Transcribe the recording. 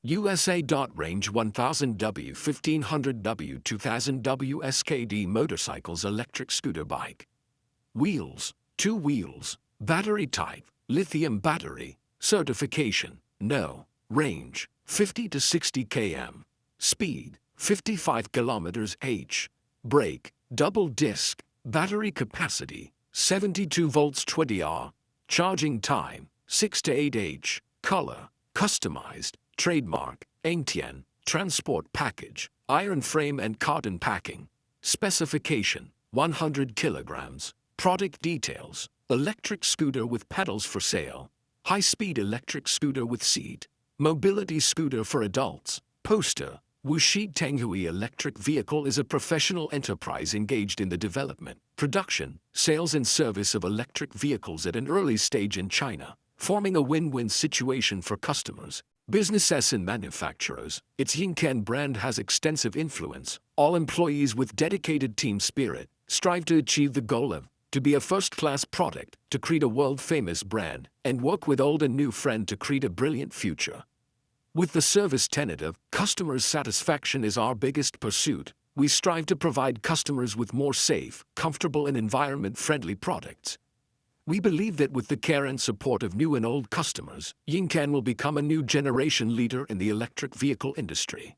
USA. Range 1000W, 1500W, 2000W SKD motorcycles, electric scooter bike. Wheels, 2 wheels. Battery type, lithium battery. Certification, no. Range, 50 to 60 km. Speed, 55 km/h. Brake, double disc. Battery capacity, 72 volts 20Ah. Charging time, 6 to 8h. Color, customized. Trademark, Engtian. Transport package, iron frame and cotton packing. Specification, 100 kilograms. Product details, electric scooter with pedals for sale. High-speed electric scooter with seat. Mobility scooter for adults. Poster, Wuxi Tenghui electric vehicle is a professional enterprise engaged in the development, production, sales and service of electric vehicles at an early stage in China, forming a win-win situation for customers, businesses and manufacturers. Its Yingcan brand has extensive influence. All employees with dedicated team spirit strive to achieve the goal of to be a first-class product, to create a world-famous brand, and work with old and new friend to create a brilliant future. With the service tenet of customer's satisfaction is our biggest pursuit, we strive to provide customers with more safe, comfortable and environment-friendly products. We believe that with the care and support of new and old customers, Yingcan will become a new generation leader in the electric vehicle industry.